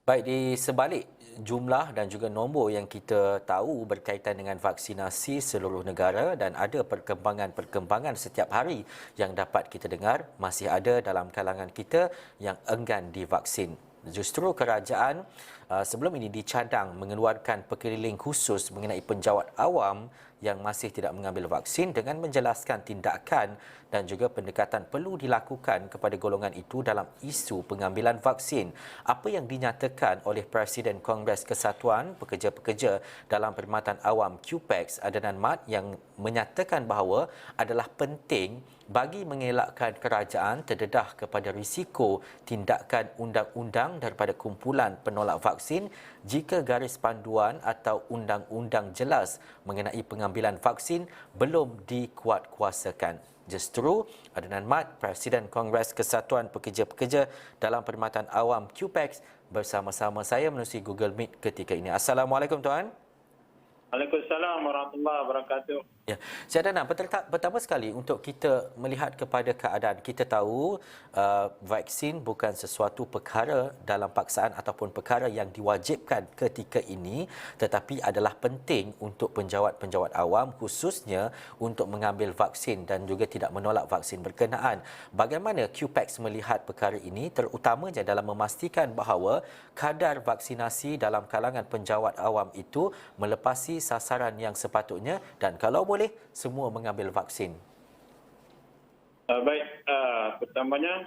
Baik, di sebalik jumlah dan juga nombor yang kita tahu berkaitan dengan vaksinasi seluruh negara dan ada perkembangan-perkembangan setiap hari yang dapat kita dengar, masih ada dalam kalangan kita yang enggan divaksin. Justru kerajaan sebelum ini dicadang mengeluarkan perkeliling khusus mengenai penjawat awam yang masih tidak mengambil vaksin dengan menjelaskan tindakan dan juga pendekatan perlu dilakukan kepada golongan itu dalam isu pengambilan vaksin. Apa yang dinyatakan oleh Presiden Kongres Kesatuan Pekerja-Pekerja dalam Perkhidmatan Awam QPEX Adnan Mat yang menyatakan bahawa adalah penting bagi mengelakkan kerajaan terdedah kepada risiko tindakan undang-undang daripada kumpulan penolak vaksin jika garis panduan atau undang-undang jelas mengenai pengambilan vaksin belum dikuatkuasakan. Justru, Adnan Mat, Presiden Kongres Kesatuan Pekerja-Pekerja dalam Perkhidmatan Awam QPEX bersama-sama saya menerusi Google Meet ketika ini. Assalamualaikum tuan. Waalaikumsalam warahmatullahi wabarakatuh. Ya, saya Adnan, pertama sekali untuk kita melihat kepada keadaan, kita tahu vaksin bukan sesuatu perkara dalam paksaan ataupun perkara yang diwajibkan ketika ini, tetapi adalah penting untuk penjawat-penjawat awam khususnya untuk mengambil vaksin dan juga tidak menolak vaksin berkenaan. Bagaimana QPEX melihat perkara ini terutamanya dalam memastikan bahawa kadar vaksinasi dalam kalangan penjawat awam itu melepasi sasaran yang sepatutnya dan kalau boleh semua mengambil vaksin. Baik, pertamanya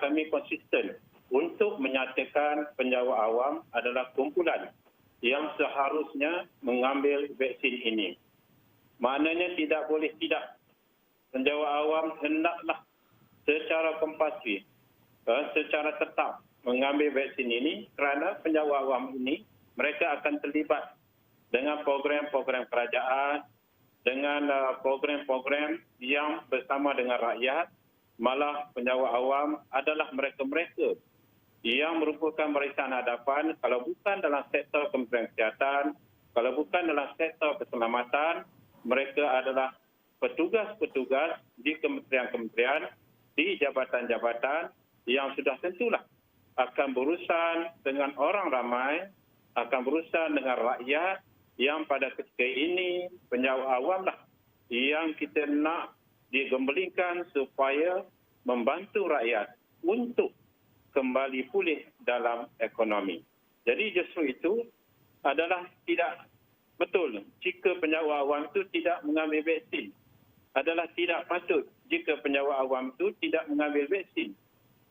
kami konsisten untuk menyatakan penjawat awam adalah kumpulan yang seharusnya mengambil vaksin ini. Maknanya tidak boleh tidak. Penjawat awam hendaklah secara kompulsif, secara tetap mengambil vaksin ini kerana penjawat awam ini mereka akan terlibat dengan program-program kerajaan, dengan program-program yang bersama dengan rakyat. Malah penjawat awam adalah mereka-mereka yang merupakan barisan hadapan kalau bukan dalam sektor Kementerian Kesihatan, kalau bukan dalam sektor keselamatan, mereka adalah petugas-petugas di kementerian-kementerian, di jabatan-jabatan yang sudah tentulah akan berurusan dengan orang ramai, akan berurusan dengan rakyat yang pada ketika ini penjawat awam lah yang kita nak digembelingkan supaya membantu rakyat untuk kembali pulih dalam ekonomi. Jadi justru itu adalah tidak betul jika penjawat awam itu tidak mengambil vaksin. Adalah tidak patut jika penjawat awam itu tidak mengambil vaksin.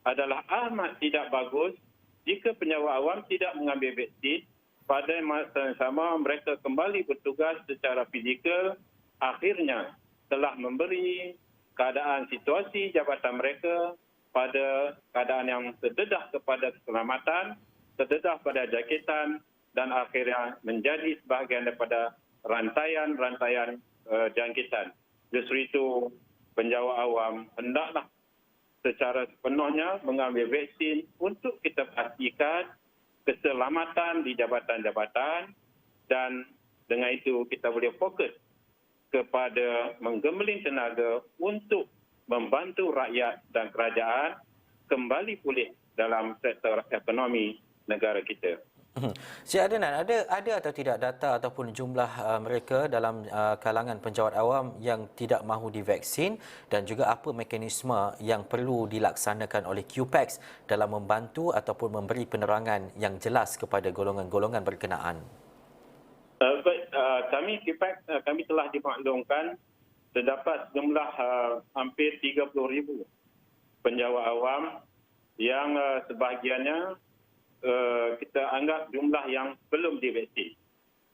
Adalah amat tidak bagus jika penjawat awam tidak mengambil vaksin. Pada masa yang sama mereka kembali bertugas secara fizikal, akhirnya telah memberi keadaan situasi jabatan mereka pada keadaan yang terdedah kepada keselamatan, terdedah pada jangkitan dan akhirnya menjadi sebahagian daripada rantaian-rantaian jangkitan. Justru itu penjawat awam hendaklah secara sepenuhnya mengambil vaksin untuk kita pastikan keselamatan di jabatan-jabatan dan dengan itu kita boleh fokus kepada menggembeling tenaga untuk membantu rakyat dan kerajaan kembali pulih dalam sektor ekonomi negara kita. Cik Adnan, ada atau tidak data ataupun jumlah mereka dalam kalangan penjawat awam yang tidak mahu divaksin dan juga apa mekanisme yang perlu dilaksanakan oleh QPEX dalam membantu ataupun memberi penerangan yang jelas kepada golongan-golongan berkenaan? Baik, kami QPEX kami telah dimaklumkan terdapat jumlah hampir 30,000 penjawat awam yang sebahagiannya kita anggap jumlah yang belum divaksin.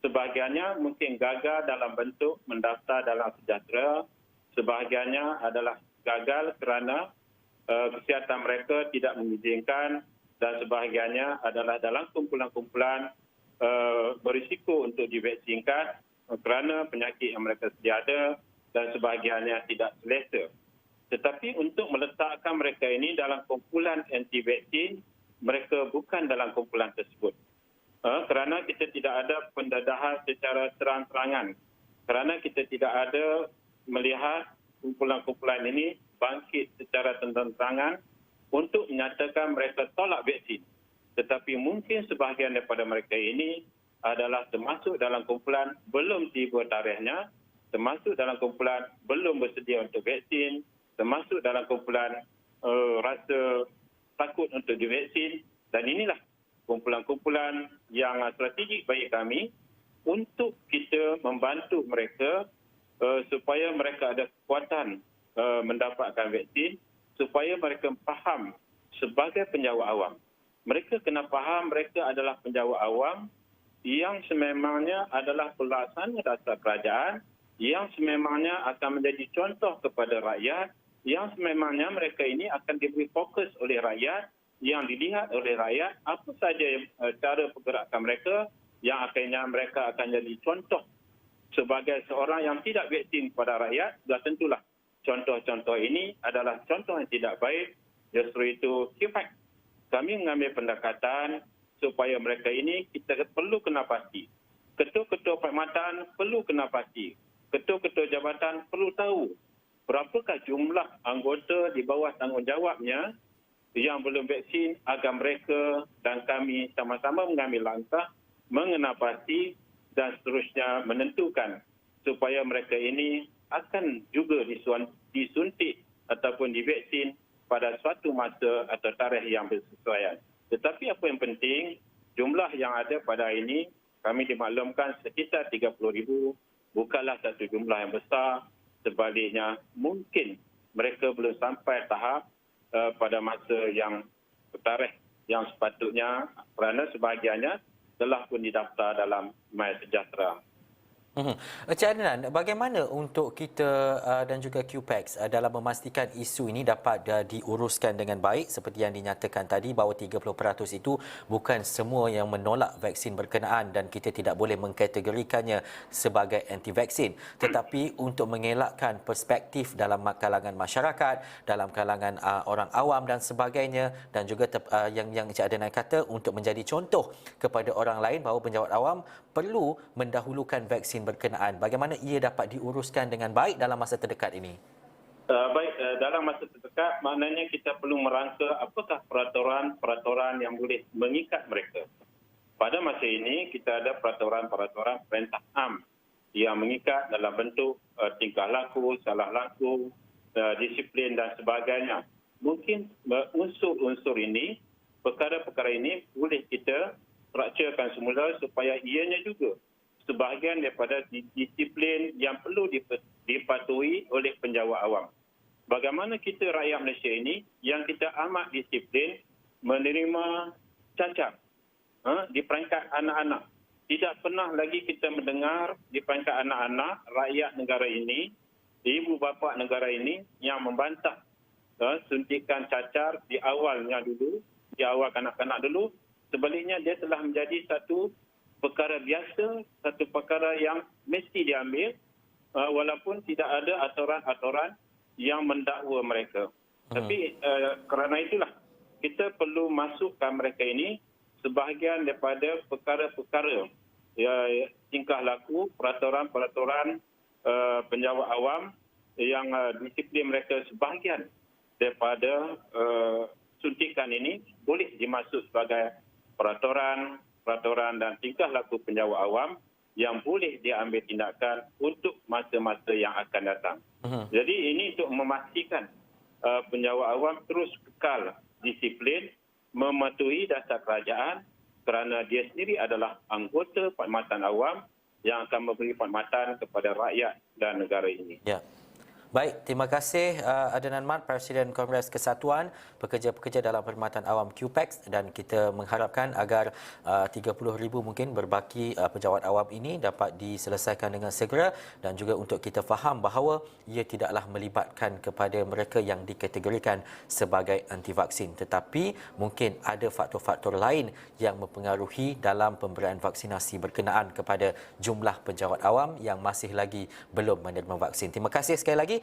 Sebahagiannya mungkin gagal dalam bentuk mendaftar dalam sejahtera. Sebahagiannya adalah gagal kerana kesihatan mereka tidak mengizinkan dan sebahagiannya adalah dalam kumpulan-kumpulan berisiko untuk divaksinkan kerana penyakit yang mereka sedia ada dan sebahagiannya tidak selesa. Tetapi untuk meletakkan mereka ini dalam kumpulan anti-vaksin, mereka bukan dalam kumpulan tersebut. Kerana kita tidak ada pendedahan secara terang-terangan. Kerana kita tidak ada melihat kumpulan-kumpulan ini bangkit secara terang-terangan untuk menyatakan mereka tolak vaksin. Tetapi mungkin sebahagian daripada mereka ini adalah termasuk dalam kumpulan belum tiba tarikhnya, termasuk dalam kumpulan belum bersedia untuk vaksin, termasuk dalam kumpulan rasa takut untuk divaksin. Dan inilah kumpulan-kumpulan yang strategik bagi kami untuk kita membantu mereka supaya mereka ada kekuatan mendapatkan vaksin, supaya mereka faham sebagai penjawat awam. Mereka kena faham mereka adalah penjawat awam yang sememangnya adalah pelaksana dasar kerajaan, yang sememangnya akan menjadi contoh kepada rakyat, yang sememangnya mereka ini akan diberi fokus oleh rakyat, yang dilihat oleh rakyat apa saja cara pergerakan mereka, yang akhirnya mereka akan jadi contoh sebagai seorang yang tidak vaksin kepada rakyat. Sudah tentulah contoh-contoh ini adalah contoh yang tidak baik. Justru itu KIFAX kami mengambil pendekatan supaya mereka ini kita perlu kena pasti. Ketua-ketua perkhidmatan perlu kena pasti. Ketua-ketua jabatan perlu tahu berapakah jumlah anggota di bawah tanggungjawabnya yang belum vaksin, agar mereka dan kami sama-sama mengambil langkah mengenal pasti dan seterusnya menentukan supaya mereka ini akan juga disuntik ataupun divaksin pada suatu masa atau tarikh yang bersesuaian. Tetapi apa yang penting, jumlah yang ada pada hari ini kami dimaklumkan sekitar 30,000, bukanlah satu jumlah yang besar. Sebaliknya, mungkin mereka belum sampai tahap pada masa yang tarikh yang sepatutnya, kerana sebahagiannya telah pun didaftar dalam MySejahtera. Encik Adnan, bagaimana untuk kita dan juga QPAX dalam memastikan isu ini dapat diuruskan dengan baik seperti yang dinyatakan tadi bahawa 30% itu bukan semua yang menolak vaksin berkenaan dan kita tidak boleh mengkategorikannya sebagai anti-vaksin, tetapi untuk mengelakkan perspektif dalam kalangan masyarakat, dalam kalangan orang awam dan sebagainya, dan juga yang Encik Adnan kata untuk menjadi contoh kepada orang lain bahawa penjawat awam perlu mendahulukan vaksin berkenaan. Bagaimana ia dapat diuruskan dengan baik dalam masa terdekat ini? Dalam masa terdekat, maknanya kita perlu merangka apakah peraturan yang boleh mengikat mereka. Pada masa ini, kita ada peraturan-peraturan perintah am yang mengikat dalam bentuk tingkah laku, salah laku, disiplin dan sebagainya. Mungkin unsur-unsur ini, perkara-perkara ini boleh kita structurekan semula supaya ianya juga sebahagian daripada disiplin yang perlu dipatuhi oleh penjawat awam. Bagaimana kita rakyat Malaysia ini yang kita amat disiplin menerima cacat di peringkat anak-anak. Tidak pernah lagi kita mendengar di peringkat anak-anak rakyat negara ini, ibu bapa negara ini yang membantah suntikan cacar di awalnya dulu, di awal kanak-kanak dulu. Sebaliknya dia telah menjadi satu perkara biasa, satu perkara yang mesti diambil walaupun tidak ada aturan-aturan yang mendakwa mereka. Tapi kerana itulah kita perlu masukkan mereka ini sebahagian daripada perkara-perkara tingkah laku, peraturan-peraturan penjawat awam yang disiplin mereka sebahagian daripada suntikan ini boleh dimasuk sebagai peraturan dan tingkah laku penjawat awam yang boleh diambil tindakan untuk masa-masa yang akan datang. Jadi ini untuk memastikan penjawat awam terus kekal disiplin, mematuhi dasar kerajaan kerana dia sendiri adalah anggota perkhidmatan awam yang akan memberi perkhidmatan kepada rakyat dan negara ini. Ya. Baik, terima kasih Adnan Mat, Presiden Kongres Kesatuan Pekerja-Pekerja dalam Perkhidmatan Awam QPAX, dan kita mengharapkan agar 30,000 mungkin berbaki penjawat awam ini dapat diselesaikan dengan segera, dan juga untuk kita faham bahawa ia tidaklah melibatkan kepada mereka yang dikategorikan sebagai anti vaksin, tetapi mungkin ada faktor-faktor lain yang mempengaruhi dalam pemberian vaksinasi berkenaan kepada jumlah penjawat awam yang masih lagi belum menerima vaksin. Terima kasih sekali lagi